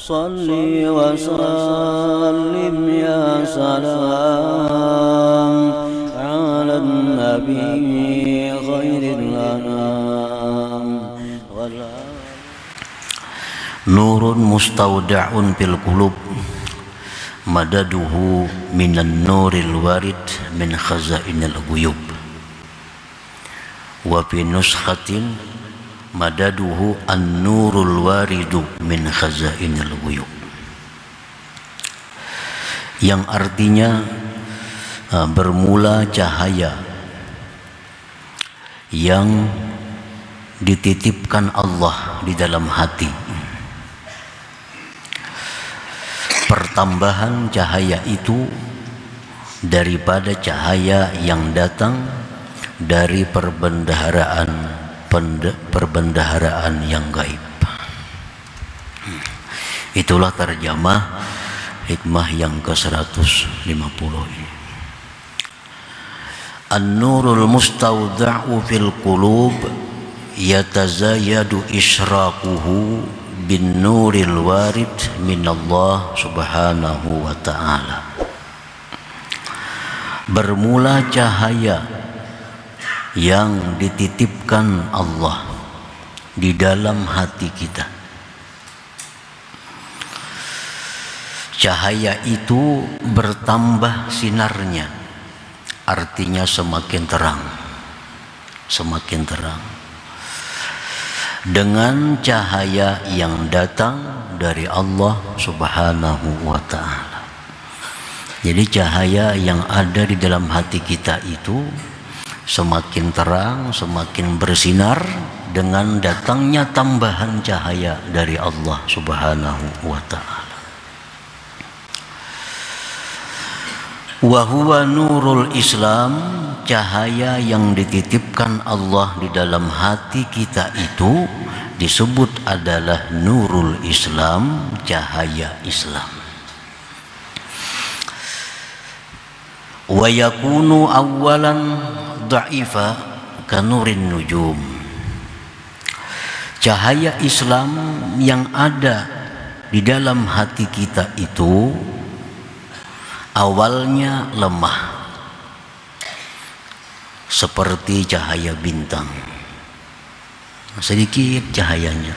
Salli wa sallim ya salam ala nabi khairil anam. Nurun mustawda'un fil qulub madaduhu minan nuril warid min khazainil ghuyub wa fi nuskhatin madaduhu an-nurul waridu min khazainil ghuyub, yang artinya bermula cahaya yang dititipkan Allah di dalam hati. Pertambahan cahaya itu daripada cahaya yang datang dari perbendaharaan yang gaib. Itulah terjemah hikmah yang ke-150 ini. An-nurul mustawda'u fil qulub yatazayadu israquhu bin nuril warid minallah subhanahu wa ta'ala. Bermula cahaya yang dititipkan Allah di dalam hati kita. Cahaya itu bertambah sinarnya, artinya semakin terang, semakin terang, dengan cahaya yang datang dari Allah subhanahu wa ta'ala. Jadi cahaya yang ada di dalam hati kita itu semakin terang, semakin bersinar dengan datangnya tambahan cahaya dari Allah subhanahu wa ta'ala. Wa huwa nurul Islam, cahaya yang dititipkan Allah di dalam hati kita itu disebut adalah nurul Islam, cahaya Islam. Wa yakunu awwalan dha'ifa kanurin nujum. Cahaya Islam yang ada di dalam hati kita itu awalnya lemah, seperti cahaya bintang, sedikit cahayanya,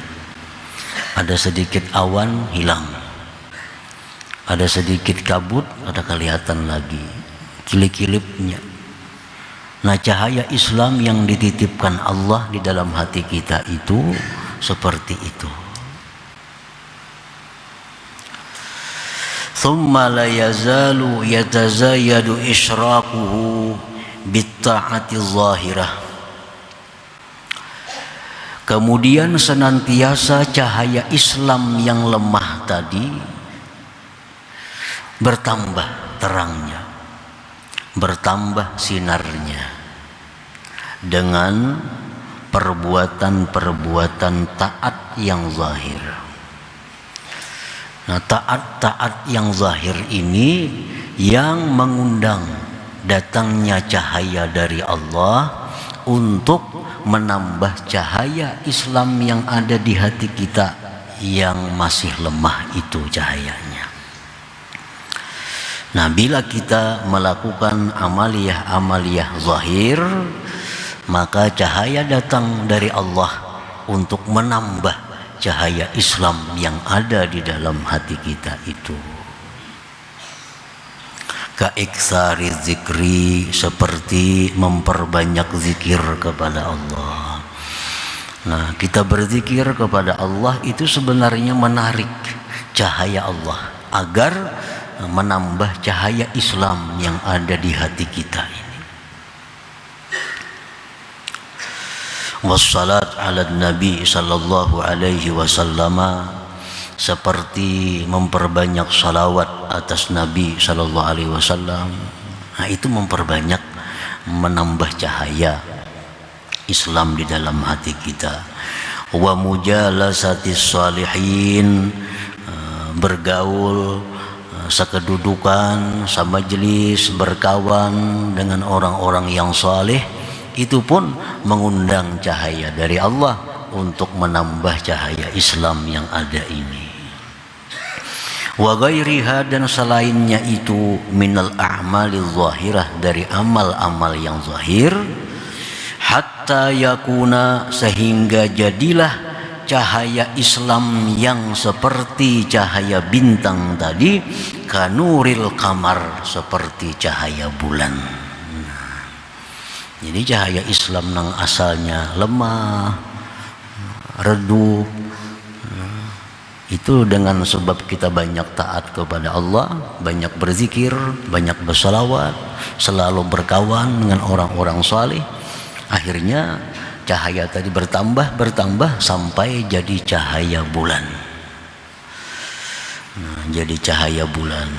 ada sedikit awan hilang, ada sedikit kabut, ada kelihatan lagi kilip-kilipnya. Nah, cahaya Islam yang dititipkan Allah di dalam hati kita itu seperti itu. Thumma la yazalu yatazayadu israquhu bitta'ati zahirah. Kemudian senantiasa cahaya Islam yang lemah tadi bertambah terangnya, bertambah sinarnya dengan perbuatan-perbuatan taat yang zahir. Nah, taat-taat yang zahir ini yang mengundang datangnya cahaya dari Allah untuk menambah cahaya Islam yang ada di hati kita yang masih lemah itu cahayanya. Nah, bila kita melakukan amaliyah-amaliyah zahir, maka cahaya datang dari Allah untuk menambah cahaya Islam yang ada di dalam hati kita itu. Kaiksari zikri, seperti memperbanyak zikir kepada Allah. Nah, kita berzikir kepada Allah itu sebenarnya menarik cahaya Allah agar menambah cahaya Islam yang ada di hati kita ini. Wassalat ala nabi sallallahu alaihi wasallam, seperti memperbanyak salawat atas Nabi sallallahu alaihi wasallam. Nah, itu memperbanyak, menambah cahaya Islam di dalam hati kita. Wa mujalasatis salihin, bergaul, sekedudukan, samajelis, berkawan dengan orang-orang yang saleh, itu pun mengundang cahaya dari Allah untuk menambah cahaya Islam yang ada ini. wa ghairiha, dan selainnya itu, minal a'mali zahirah, dari amal-amal yang zahir, hatta yakuna, sehingga jadilah cahaya Islam yang seperti cahaya bintang tadi, kanuril kamar, seperti cahaya bulan. Jadi cahaya Islam nang asalnya lemah, redup, itu dengan sebab kita banyak taat kepada Allah, banyak berzikir, banyak bersalawat, selalu berkawan dengan orang-orang saleh, akhirnya cahaya tadi bertambah sampai jadi cahaya bulan. Jadi cahaya bulan.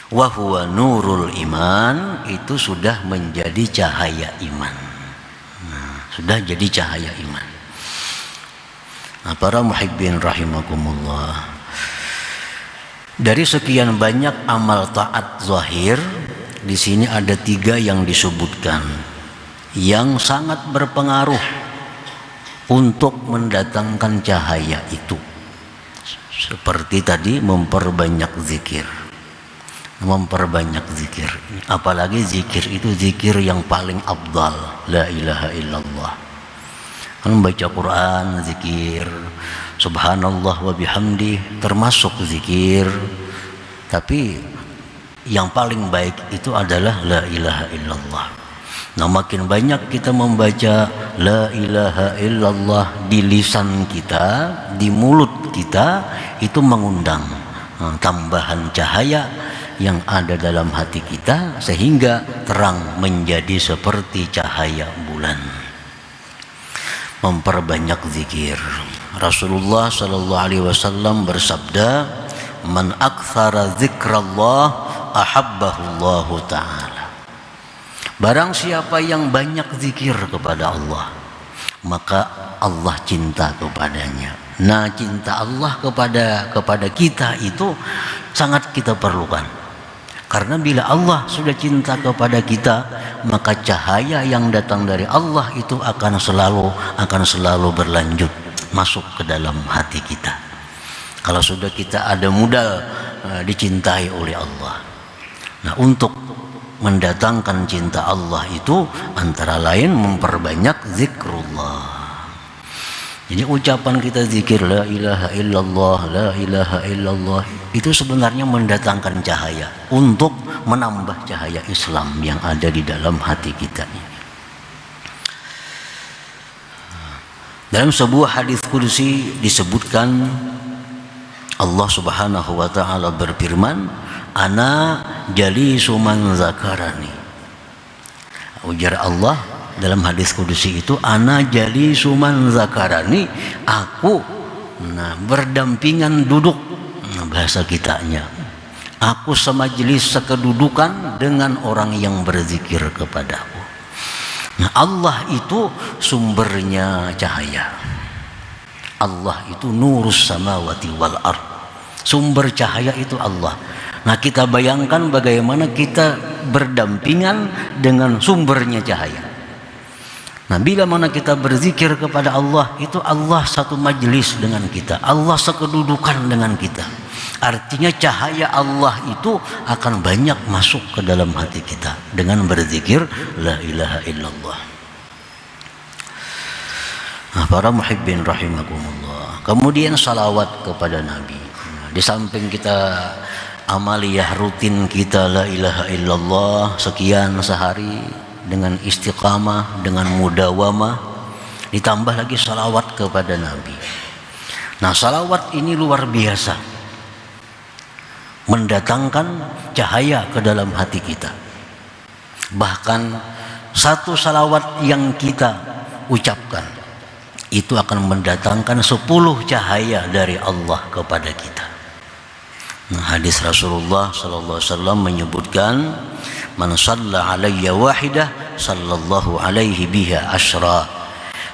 Wa huwa nurul iman, itu sudah menjadi cahaya iman. Sudah jadi cahaya iman. Para muhibbin rahimakumullah, dari sekian banyak amal taat zahir, di sini ada 3 yang disebutkan yang sangat berpengaruh untuk mendatangkan cahaya itu. Seperti tadi, memperbanyak zikir. Apalagi zikir itu zikir yang paling afdal, la ilaha illallah. Kan baca Quran zikir, subhanallah wa bihamdi termasuk zikir, tapi yang paling baik itu adalah la ilaha illallah. Nah, makin banyak kita membaca la ilaha illallah di lisan kita, di mulut kita, itu mengundang tambahan cahaya yang ada dalam hati kita, sehingga terang menjadi seperti cahaya bulan. Memperbanyak zikir. Rasulullah sallallahu alaihi wasallam bersabda, "Man aktsara zikrallah ahabbahullahu ta'ala." Barang siapa yang banyak zikir kepada Allah, maka Allah cinta kepadanya. Nah, cinta Allah kepada kita itu sangat kita perlukan. Karena bila Allah sudah cinta kepada kita, maka cahaya yang datang dari Allah itu akan selalu berlanjut masuk ke dalam hati kita. Kalau sudah kita ada modal dicintai oleh Allah. Nah, untuk mendatangkan cinta Allah itu antara lain memperbanyak zikrullah. Jadi ucapan kita zikir la ilaha illallah, la ilaha illallah, itu sebenarnya mendatangkan cahaya untuk menambah cahaya Islam yang ada di dalam hati kita. Dalam sebuah hadis qudsi disebutkan, Allah Subhanahu wa taala berfirman, "Ana jalisu man zakarani." Ujar Allah dalam hadis qudsi itu, "Ana jalisu man zakarani," aku berdampingan duduk, bahasa kitanya, aku semajlis sekedudukan dengan orang yang berzikir kepadaku. Nah, Allah itu sumbernya cahaya. Allah itu nurus samawati wal ard. Sumber cahaya itu Allah. Nah, kita bayangkan bagaimana kita berdampingan dengan sumbernya cahaya. Nah, bila mana kita berzikir kepada Allah, itu Allah satu majelis dengan kita, Allah sekedudukan dengan kita. Artinya cahaya Allah itu akan banyak masuk ke dalam hati kita dengan berzikir la ilaha illallah. Nah, para muhibbin rahimakumullah, kemudian salawat kepada Nabi. Nah, di samping kita amaliyah rutin kita la ilaha illallah sekian sehari dengan istiqamah, dengan mudawamah, ditambah lagi salawat kepada Nabi. Nah, salawat ini luar biasa mendatangkan cahaya ke dalam hati kita. Bahkan satu salawat yang kita ucapkan itu akan mendatangkan 10 cahaya dari Allah kepada kita. Nah, hadis Rasulullah sallallahu alaihi wasallam menyebutkan, "Man shalla alayya wahidah sallallahu alaihi biha asyra."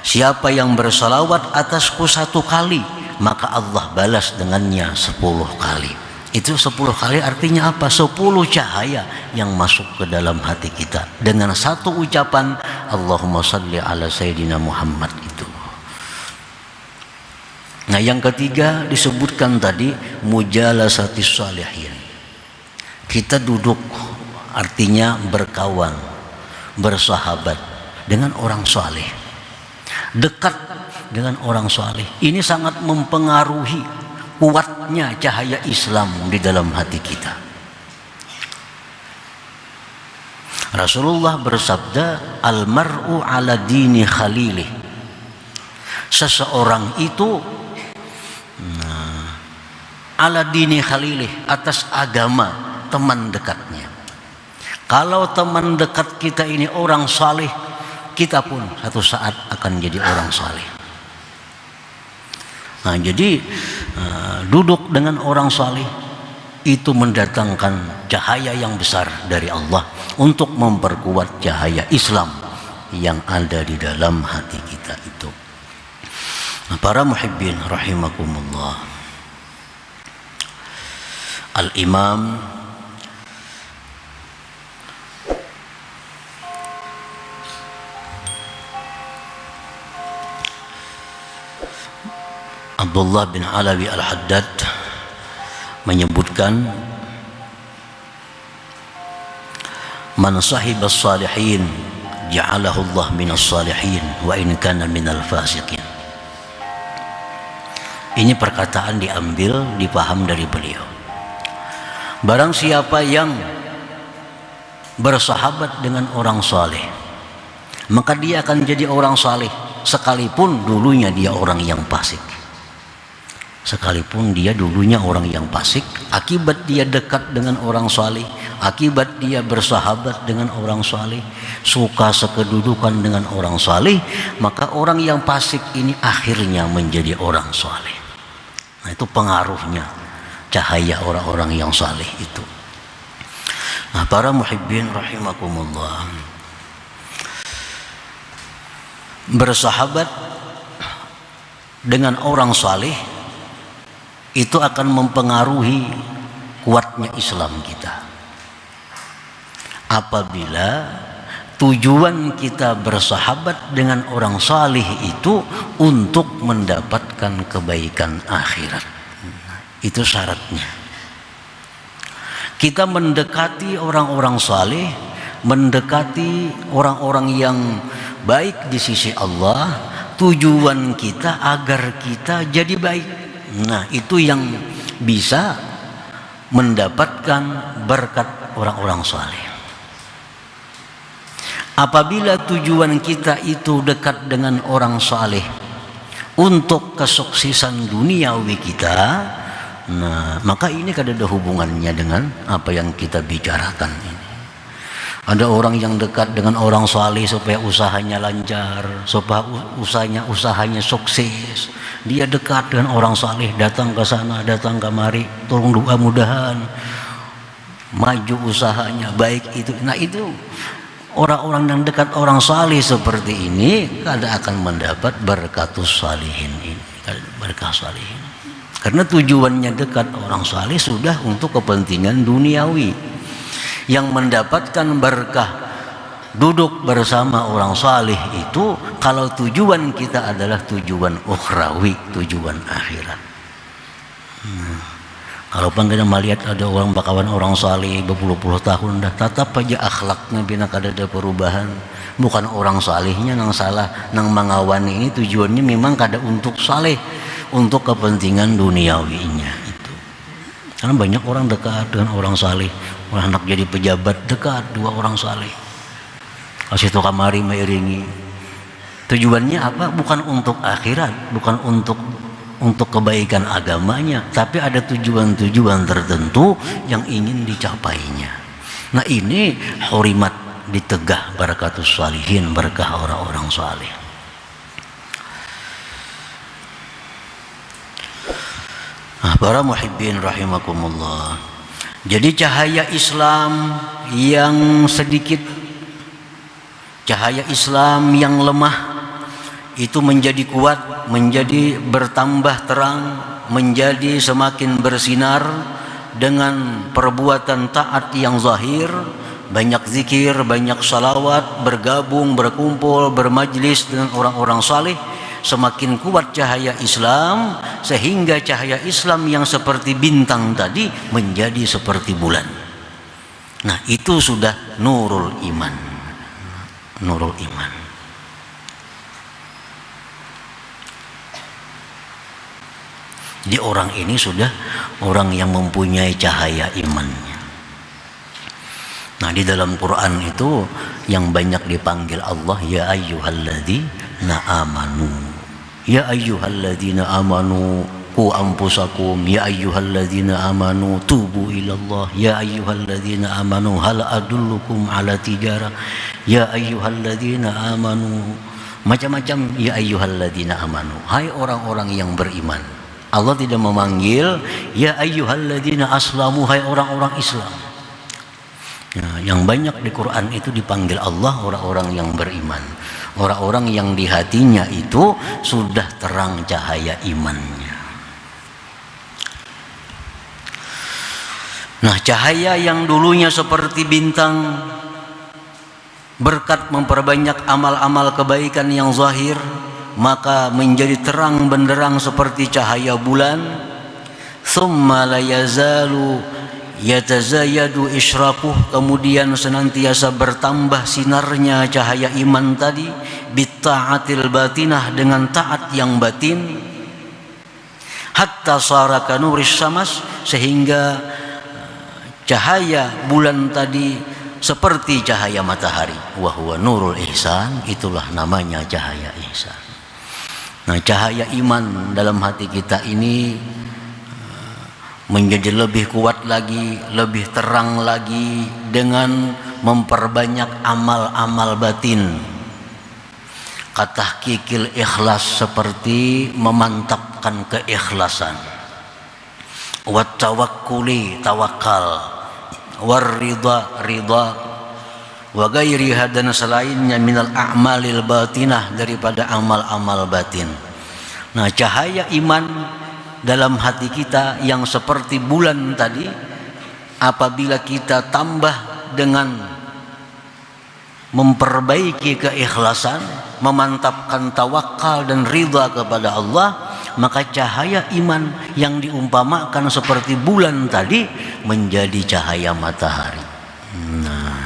Siapa yang bersalawat atasku 1 kali, maka Allah balas dengannya 10 kali. Itu 10 kali artinya apa? 10 cahaya yang masuk ke dalam hati kita dengan satu ucapan Allahumma shalli ala sayyidina Muhammad itu. Nah, yang ketiga disebutkan tadi mujalasatis shalihin. Kita duduk, artinya berkawan, bersahabat dengan orang saleh, dekat dengan orang saleh. Ini sangat mempengaruhi kuatnya cahaya Islam di dalam hati kita. Rasulullah bersabda, "Al-mar'u ala dini khalilih." Seseorang itu ala dini khalilih, atas agama teman dekatnya. Kalau teman dekat kita ini orang saleh, kita pun satu saat akan jadi orang saleh. Nah, jadi duduk dengan orang saleh itu mendatangkan cahaya yang besar dari Allah untuk memperkuat cahaya Islam yang ada di dalam hati kita itu. Nah, para muhibbin rahimakumullah, Al-Imam Abdullah bin Alawi Al-Haddad menyebutkan, "Man sahibas salihin ja'alahu Allah minas salihin wa in kana minal fasiqin." Ini perkataan diambil, dipaham dari beliau. Barang siapa yang bersahabat dengan orang saleh, maka dia akan jadi orang saleh sekalipun dulunya dia orang yang fasik. Sekalipun dia dulunya orang yang fasik, akibat dia dekat dengan orang saleh, akibat dia bersahabat dengan orang saleh, suka sekedudukan dengan orang saleh, maka orang yang fasik ini akhirnya menjadi orang saleh. Nah, itu pengaruhnya cahaya orang-orang yang saleh itu. Nah, para muhibbin rahimakumullah, bersahabat dengan orang saleh itu akan mempengaruhi kuatnya Islam kita. Apabila tujuan kita bersahabat dengan orang saleh itu untuk mendapatkan kebaikan akhirat, itu syaratnya. Kita mendekati orang-orang saleh, mendekati orang-orang yang baik di sisi Allah, tujuan kita agar kita jadi baik. Nah, itu yang bisa mendapatkan berkat orang-orang saleh. Apabila tujuan kita itu dekat dengan orang saleh untuk kesuksesan duniawi kita, nah, maka ini kada ada hubungannya dengan apa yang kita bicarakan ini. Ada orang yang dekat dengan orang saleh supaya usahanya lancar, supaya usahanya sukses. Dia dekat dengan orang saleh, datang ke sana, datang kemari, tolong doa mudahan maju usahanya, baik itu. Nah, itu orang-orang yang dekat orang saleh seperti ini kada akan mendapat berkatus salihin ini, berkah salihin. Karena tujuannya dekat orang saleh sudah untuk kepentingan duniawi. Yang mendapatkan berkah duduk bersama orang saleh itu kalau tujuan kita adalah tujuan ukhrawi, tujuan akhirat. Kalau kita melihat ada orang bakawan orang saleh berpuluh-puluh tahun dah tetap aja akhlaknya bina kada ada perubahan. Bukan orang salehnya nang salah, nang mengawani ini tujuannya memang kada untuk saleh, untuk kepentingan duniawinya itu. Karena banyak orang dekat dengan orang saleh, orang anak jadi pejabat dekat dua orang saleh, kasih tu kamari mengiringi. Tujuannya apa? Bukan untuk akhirat, bukan untuk kebaikan agamanya, tapi ada tujuan-tujuan tertentu yang ingin dicapainya. Nah, ini hurimat, ditegah barakatus salihin, berkah orang-orang saleh. Nah, para muhibbin rahimakumullah, jadi cahaya Islam yang sedikit, cahaya Islam yang lemah itu menjadi kuat, menjadi bertambah terang, menjadi semakin bersinar dengan perbuatan taat yang zahir, banyak zikir, banyak salawat, bergabung, berkumpul, bermajlis dengan orang-orang saleh. Semakin kuat cahaya Islam, sehingga cahaya Islam yang seperti bintang tadi menjadi seperti bulan. Nah, itu sudah nurul iman. Nurul iman. Jadi orang ini sudah orang yang mempunyai cahaya imannya. Nah, di dalam Quran itu yang banyak dipanggil Allah, ya ayyuhalladzina amanu. Ya ayyuhalladzina amanu qu anfusakum, ya ayyuhalladzina amanu tubu ilallah, ya ayyuhalladzina amanu hal adullukum ala tijarah, ya ayyuhalladzina amanu, macam-macam ya ayyuhalladzina amanu, hai orang-orang yang beriman. Allah tidak memanggil ya ayyuhalladzina aslamu, hai orang-orang Islam. Nah, yang banyak di Quran itu dipanggil Allah orang-orang yang beriman, orang-orang yang di hatinya itu sudah terang cahaya imannya. Nah, cahaya yang dulunya seperti bintang berkat memperbanyak amal-amal kebaikan yang zahir, maka menjadi terang benderang seperti cahaya bulan. Tsumma la yazalu yatazayadu isyraquh, kemudian senantiasa bertambah sinarnya cahaya iman tadi, bitta'atil batinah, dengan taat yang batin, hatta sara kanuris samas, sehingga cahaya bulan tadi seperti cahaya matahari. Wa huwa nurul ihsan, itulah namanya cahaya ihsan. Nah, cahaya iman dalam hati kita ini menjadi lebih kuat lagi, lebih terang lagi dengan memperbanyak amal-amal batin. Katahqiqil ikhlas, seperti memantapkan keikhlasan. Wat tawakkuli, tawakal. War ridha, ridha. Wa ghairiha, dan selainnya minal a'malil batinah, daripada amal-amal batin. Nah, cahaya iman dalam hati kita yang seperti bulan tadi, apabila kita tambah dengan memperbaiki keikhlasan, memantapkan tawakal dan ridha kepada Allah, maka cahaya iman yang diumpamakan seperti bulan tadi menjadi cahaya matahari. Nah,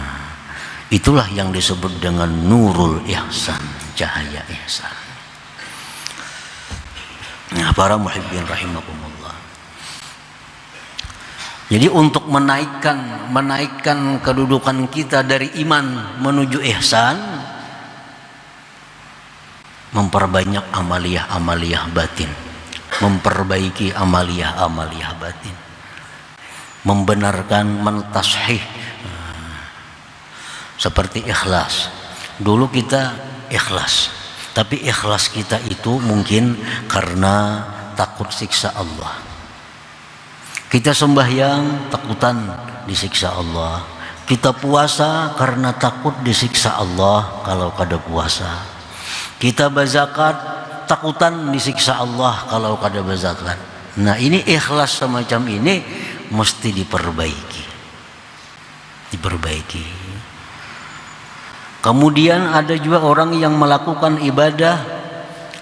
itulah yang disebut dengan nurul ihsan, cahaya ihsan. Nah, para muhibbin rahimakumullah. Jadi untuk menaikkan kedudukan kita dari iman menuju ihsan, memperbanyak amaliyah-amaliyah batin, memperbaiki amaliyah-amaliyah batin, membenarkan, mentashih, seperti ikhlas. Dulu kita ikhlas, tapi ikhlas kita itu mungkin karena takut siksa Allah. Kita sembahyang takutan disiksa Allah. Kita puasa karena takut disiksa Allah kalau kada puasa. Kita berzakat takutan disiksa Allah kalau kada berzakat. Nah, ini ikhlas semacam ini mesti diperbaiki. Diperbaiki. Kemudian ada juga orang yang melakukan ibadah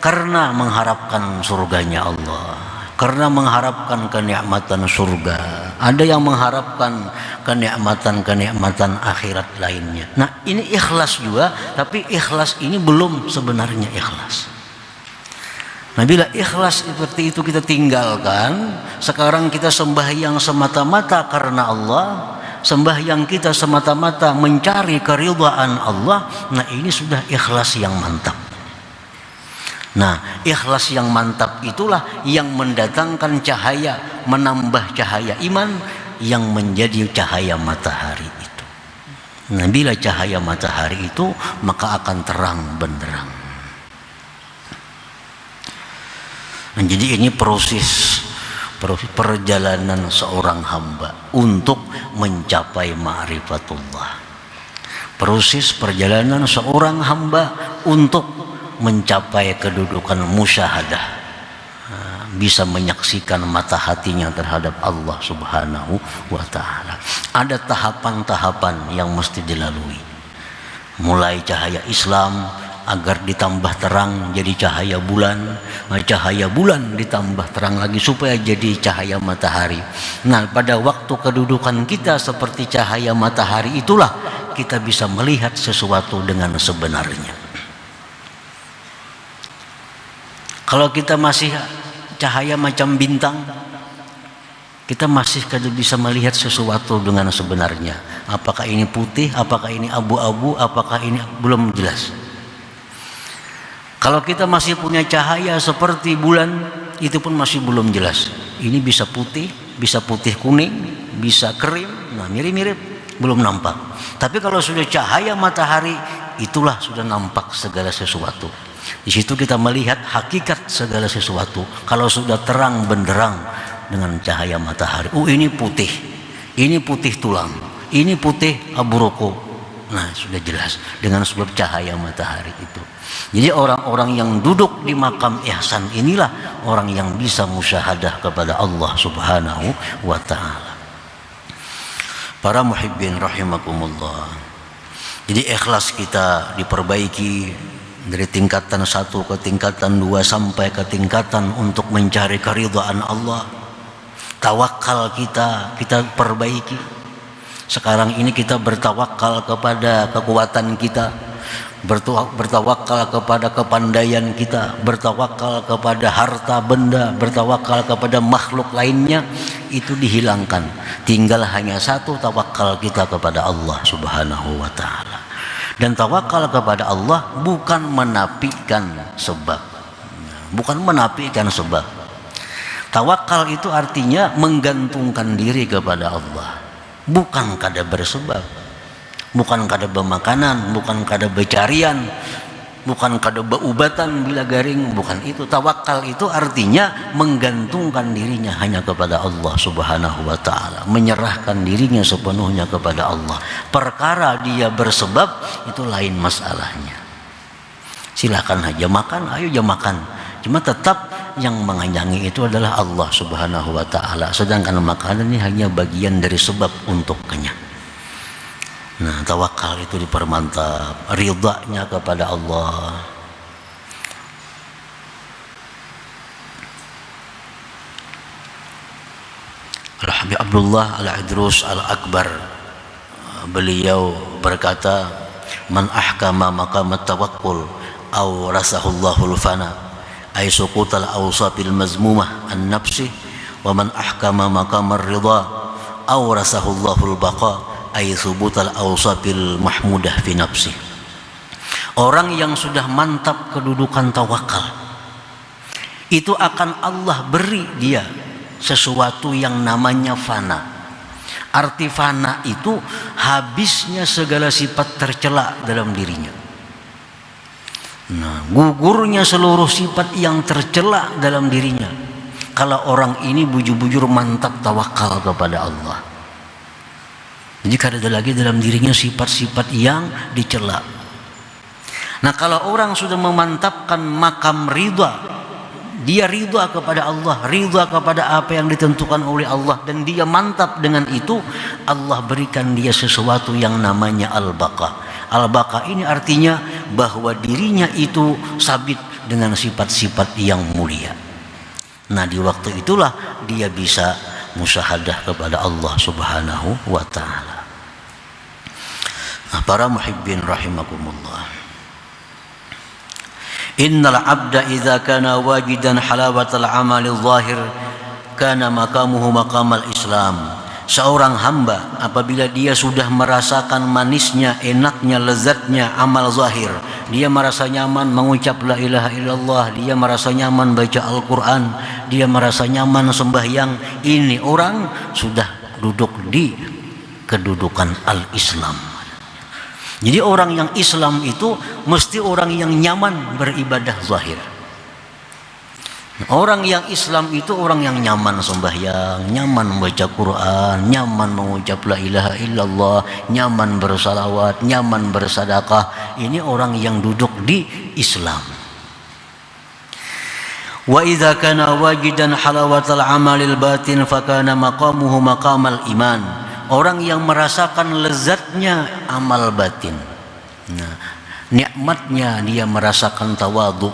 karena mengharapkan surganya Allah, karena mengharapkan kenikmatan surga. Ada yang mengharapkan kenikmatan akhirat lainnya. Nah, ini ikhlas juga, tapi ikhlas ini belum sebenarnya ikhlas. Nah, bila ikhlas seperti itu kita tinggalkan, sekarang kita sembahyang semata-mata karena Allah, sembahyang kita semata-mata mencari keridhaan Allah. Nah, ini sudah ikhlas yang mantap. Nah, ikhlas yang mantap itulah yang mendatangkan cahaya, menambah cahaya iman yang menjadi cahaya matahari itu. Nah, bila cahaya matahari itu, maka akan terang benderang. Nah, jadi ini proses perjalanan seorang hamba untuk mencapai ma'rifatullah. Proses perjalanan seorang hamba untuk mencapai kedudukan musyahadah, bisa menyaksikan mata hatinya terhadap Allah Subhanahu wa ta'ala. Ada tahapan-tahapan yang mesti dilalui. Mulai cahaya Islam, agar ditambah terang jadi cahaya bulan, cahaya bulan ditambah terang lagi supaya jadi cahaya matahari. Nah, pada waktu kedudukan kita seperti cahaya matahari itulah kita bisa melihat sesuatu dengan sebenarnya. Kalau kita masih cahaya macam bintang, kita masih kada bisa melihat sesuatu dengan sebenarnya. Apakah ini putih, apakah ini abu-abu, apakah ini belum jelas. Kalau kita masih punya cahaya seperti bulan, itu pun masih belum jelas. Ini bisa putih kuning, bisa krim, nah mirip-mirip, belum nampak. Tapi kalau sudah cahaya matahari, itulah sudah nampak segala sesuatu. Di situ kita melihat hakikat segala sesuatu. Kalau sudah terang benderang dengan cahaya matahari, ini putih tulang, ini putih abu rokok. Nah, sudah jelas dengan sebab cahaya matahari itu. Jadi orang-orang yang duduk di makam ihsan inilah orang yang bisa musyahadah kepada Allah Subhanahu wa ta'ala. Para muhibbin rahimakumullah. Jadi ikhlas kita diperbaiki dari tingkatan 1 ke tingkatan 2 sampai ke tingkatan untuk mencari keridhaan Allah. Tawakal kita perbaiki. Sekarang ini kita bertawakal kepada kekuatan kita, bertawakal kepada kepandaian kita, bertawakal kepada harta benda, bertawakal kepada makhluk lainnya, itu dihilangkan. Tinggal hanya satu, tawakal kita kepada Allah Subhanahu wa ta'ala. Dan tawakal kepada Allah bukan menafikan sebab. Tawakal itu artinya menggantungkan diri kepada Allah, bukan kada bersebab, bukan kada bemakanan, bukan kada becarian, bukan kada beubatan bila garing, bukan itu. Tawakal itu artinya menggantungkan dirinya hanya kepada Allah Subhanahu wa ta'ala, menyerahkan dirinya sepenuhnya kepada Allah. Perkara dia bersebab itu lain masalahnya. Silakan aja makan, ayo aja makan, cuma tetap yang mengayangi itu adalah Allah Subhanahu wa ta'ala, sedangkan makanan ini hanya bagian dari sebab untuk kenyang. Nah, tawakal itu dipermantap, ridhanya kepada Allah. Al-Habib Abdullah Al-Idrus Al-Akbar, beliau berkata, man ahkama maqam at-tawakkul aw rasahullahu al-fana ay suqutal awsabil mazmumah an-nafsi, wa man ahkama maqam ar-ridha aw rasahullahu al-baqa ay subutal awsabil mahmudah fi nafsi. Orang yang sudah mantap kedudukan tawakal itu akan Allah beri dia sesuatu yang namanya fana. Arti fana itu habisnya segala sifat tercela dalam dirinya. Nah, gugurnya seluruh sifat yang tercela dalam dirinya kalau orang ini bujur-bujur mantap tawakal kepada Allah. Jadi kada ada lagi dalam dirinya sifat-sifat yang dicela. Nah, kalau orang sudah memantapkan makam ridha, dia ridha kepada Allah, ridha kepada apa yang ditentukan oleh Allah, dan dia mantap dengan itu, Allah berikan dia sesuatu yang namanya al-baqa. Al-baqa ini artinya bahwa dirinya itu sabit dengan sifat-sifat yang mulia. Nah, di waktu itulah dia bisa musyahadah kepada Allah Subhanahu wa ta'ala. Nah, para muhibbin rahimakumullah, innal abda idza kana wajidan halawatal amali zahir kana maqamuhu maqamal Islam. Seorang hamba apabila dia sudah merasakan manisnya, enaknya, lezatnya amal zahir, dia merasa nyaman mengucap la ilaha illallah, dia merasa nyaman baca Al-Quran, dia merasa nyaman sembahyang, ini orang sudah duduk di kedudukan al-Islam. Jadi orang yang Islam itu mesti orang yang nyaman beribadah zahir. Orang yang Islam itu orang yang nyaman sembahyang, nyaman membaca Quran, nyaman mengucap la ilaha illallah, nyaman bersalawat, nyaman bersedekah. Ini orang yang duduk di Islam. Wa idza kana wajidan halawatal amalil batin fakana maqamuhu maqamal iman. Orang yang merasakan lezatnya amal batin. Nah, nikmatnya dia merasakan tawadhu,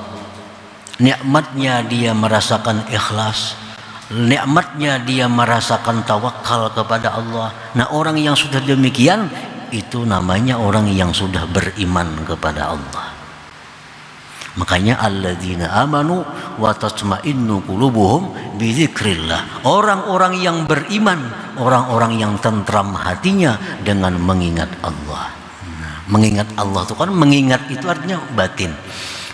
nikmatnya dia merasakan ikhlas, nikmatnya dia merasakan tawakal kepada Allah. Nah, orang yang sudah demikian itu namanya orang yang sudah beriman kepada Allah. Makanya alladzina amanu wa tatma'innu qulubuhum bi dzikrillah. Orang-orang yang beriman, orang-orang yang tentram hatinya dengan mengingat Allah. Nah, mengingat Allah itu kan, mengingat itu artinya batin.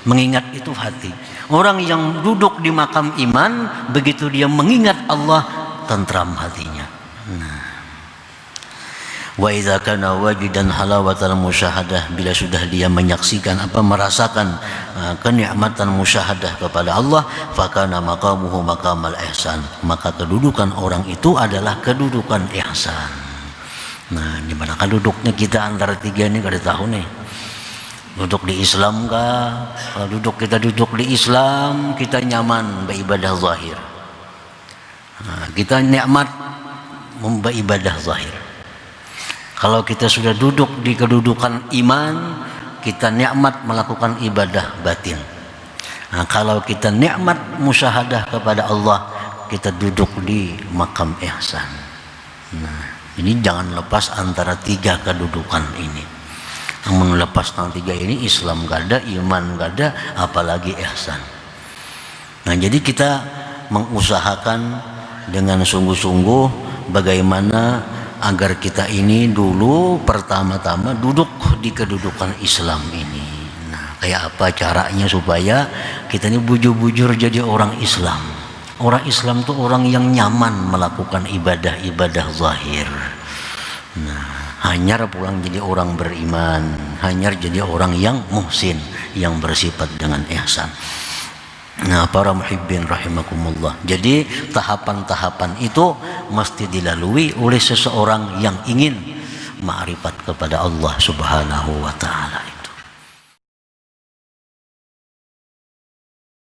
Mengingat itu hati. Orang yang duduk di makam iman, begitu dia mengingat Allah, tentram hatinya. Nah, wa idza kana wajidan halawatal musyahadah, bila sudah dia menyaksikan merasakan kenikmatan musyahadah kepada Allah, fakana maqamuhu maqamal ihsan, maka kedudukan orang itu adalah kedudukan ihsan. Nah, di mana duduknya kita antara tiga ini kada tahu nih. Duduk di Islam kah? Kalau kita duduk di Islam, kita nyaman beribadah zahir. Nah, kita nikmat beribadah zahir. Kalau kita sudah duduk di kedudukan iman, kita nikmat melakukan ibadah batin. Nah, kalau kita nikmat musyahadah kepada Allah, kita duduk di makam ihsan. Nah, ini jangan lepas antara tiga kedudukan ini. Namun lepas tang tiga ini, Islam gak ada, iman gak ada, apalagi ihsan. Nah, jadi kita mengusahakan dengan sungguh-sungguh bagaimana agar kita ini dulu pertama-tama duduk di kedudukan Islam ini. Nah, kayak apa caranya supaya kita ini bujur-bujur jadi orang Islam. Orang Islam itu orang yang nyaman melakukan ibadah-ibadah zahir. Nah, hanyar pulang jadi orang beriman, hanyar jadi orang yang muhsin, yang bersifat dengan ihsan. Nah, para muhibbin rahimakumullah. Jadi tahapan-tahapan itu mesti dilalui oleh seseorang yang ingin ma'rifat kepada Allah Subhanahu wa ta'ala.